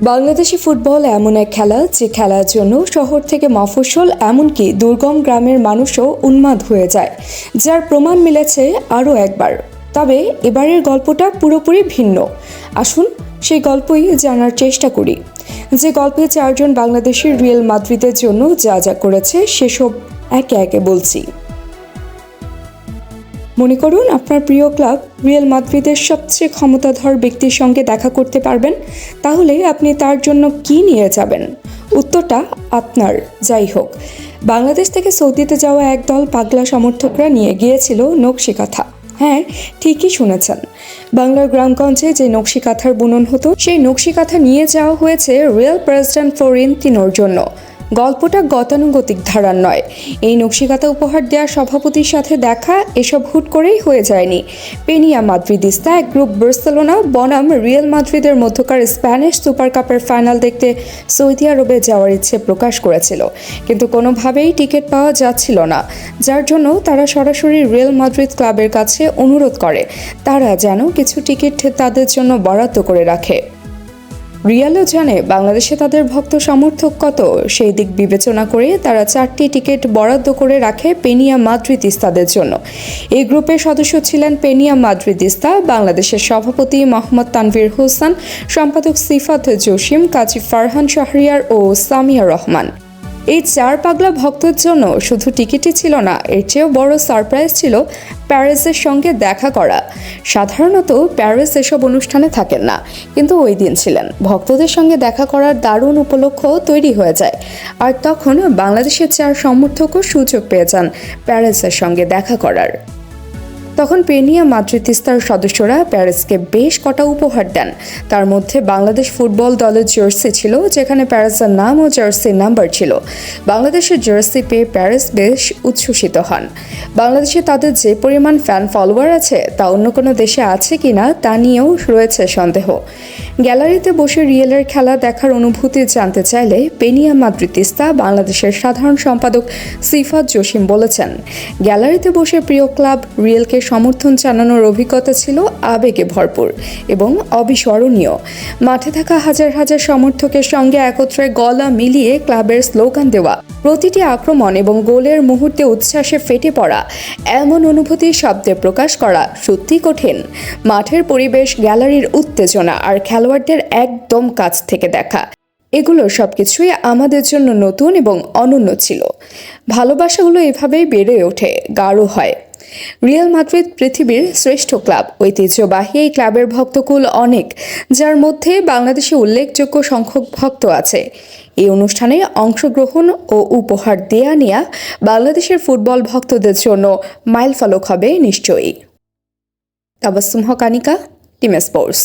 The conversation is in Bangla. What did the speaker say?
বাংলাদেশি ফুটবল এমন এক খেলা যে খেলার জন্য শহর থেকে মফস্বল এমনকি দুর্গম গ্রামের মানুষও উন্মাদ হয়ে যায়, যার প্রমাণ মিলেছে আরও একবার। তবে এবারের গল্পটা পুরোপুরি ভিন্ন। আসুন সেই গল্পই জানার চেষ্টা করি, যে গল্পে চারজন বাংলাদেশের রিয়াল মাদ্রিদের জন্য যা যা করেছে সেসব একে একে বলছি। মনে করুন আপনার প্রিয় ক্লাব রিয়াল মাদ্রিদের সবচেয়ে ক্ষমতাধর ব্যক্তির সঙ্গে দেখা করতে পারবেন, তাহলে আপনি তার জন্য কি নিয়ে যাবেন? উত্তরটা আপনার। যাই হোক, বাংলাদেশ থেকে সৌদিতে যাওয়া একদল পাগলা সমর্থকরা নিয়ে গিয়েছিল নকশিকাঁথা। হ্যাঁ, ঠিকই শুনেছেন, বাংলার গ্রামগঞ্জে যে নকশিকাঁথার বুনন হতো সেই নকশিকাঁথা নিয়ে যাওয়া হয়েছে রিয়াল প্রেসিডেন্ট ফ্লোরেন্তিনোর জন্য। গল্পটা গতানুগতিক ধারার নয়। এই নকশিকাঁথা উপহার দেওয়া সভাপতির সাথে দেখা এসব হুট করেই হয়ে যায়নি। পেনিয়া মাদ্রিদিস্তা এক গ্রুপ বার্সেলোনা বনাম রিয়াল মাদ্রিদের মধ্যকার স্প্যানিশ সুপার কাপের ফাইনাল দেখতে সৌদি আরবে যাওয়ার ইচ্ছে প্রকাশ করেছিল, কিন্তু কোনোভাবেই টিকিট পাওয়া যাচ্ছিল না, যার জন্য তারা সরাসরি রিয়াল মাদ্রিদ ক্লাবের কাছে অনুরোধ করে তারা যেন কিছু টিকিট তাদের জন্য বরাদ্দ করে রাখে। রিয়ালও জানে বাংলাদেশে তাদের ভক্ত সমর্থক কত, সেই দিক বিবেচনা করে তারা 4টি টিকিট বরাদ্দ করে রাখে পেনিয়া মাদ্রিদিস্তাদের জন্য। এই গ্রুপের সদস্য ছিলেন পেনিয়া মাদ্রিদিস্তা, বাংলাদেশের সভাপতি মোহাম্মদ তানভীর হোসেন, সম্পাদক সিফাত জসিম, কাজী ফারহান শাহরিয়ার ও সামিয়া রহমান। এই 4 পাগলা ভক্তের জন্য শুধু টিকিটই ছিল না, এর চেয়েও বড় সারপ্রাইজ ছিল প্যারিসের সঙ্গে দেখা করা। সাধারণত প্যারিস এসব অনুষ্ঠানে থাকেন না, কিন্তু ওই দিন ছিলেন। ভক্তদের সঙ্গে দেখা করার দারুণ উপলক্ষ তৈরি হয়ে যায়, আর তখন বাংলাদেশের 4 সমর্থকও সুযোগ পেয়ে যান প্যারিসের সঙ্গে দেখা করার। তখন পেনিয়া মাদ্রিদিস্তার সদস্যরা প্যারিসকে বেশ কটা উপহার দেন। তার মধ্যে বাংলাদেশ ফুটবল দলের জার্সি ছিল, যেখানে প্যারিসের নাম ও জার্সির নাম্বার ছিল। বাংলাদেশের জার্সি পেয়ে প্যারিস বেশ উচ্ছ্বসিত হন। বাংলাদেশে তাদের যে পরিমাণ ফ্যান ফলোয়ার আছে তা অন্য কোনো দেশে আছে কিনা তা নিয়েও রয়েছে সন্দেহ। গ্যালারিতে বসে রিয়েলের খেলা দেখার অনুভূতি জানতে চাইলে পেনিয়া মাদ্রিদিস্তা বাংলাদেশের সাধারণ সম্পাদক সিফাত জসিম বলেছেন, গ্যালারিতে বসে প্রিয় ক্লাব রিয়েলকে সমর্থন জানানোর অভিজ্ঞতা ছিল আবেগে ভরপুর এবং অবিস্মরণীয়। মাঠে থাকা হাজার হাজার সমর্থকের সঙ্গে একত্রে গলা মিলিয়ে ক্লাবের স্লোগান দেওয়া, প্রতিটি আক্রমণ এবং গোলের মুহূর্তে উচ্ছ্বাসে ফেটে পড়া, এমন অনুভূতি শব্দে প্রকাশ করা সত্যি কঠিন। মাঠের পরিবেশ, গ্যালারির উত্তেজনা আর খেলোয়াড়দের একদম কাছ থেকে দেখা, এগুলো সবকিছুই আমাদের জন্য নতুন এবং অনন্য ছিল। ভালোবাসাগুলো এভাবেই বেড়ে ওঠে, গাঢ় হয়। রিয়াল মাদ্রিদ পৃথিবীর শ্রেষ্ঠ ক্লাব, ঐতিহ্যবাহী এই ক্লাবের ভক্তকুল অনেক, যার মধ্যে বাংলাদেশে উল্লেখযোগ্য সংখ্যক ভক্ত আছে। এই অনুষ্ঠানে অংশগ্রহণ ও উপহার দেয়া নেয়া বাংলাদেশের ফুটবল ভক্তদের জন্য মাইলফলক হবে নিশ্চয়ই। তাবাসসুম হক, আনিকা, টিম স্পোর্টস।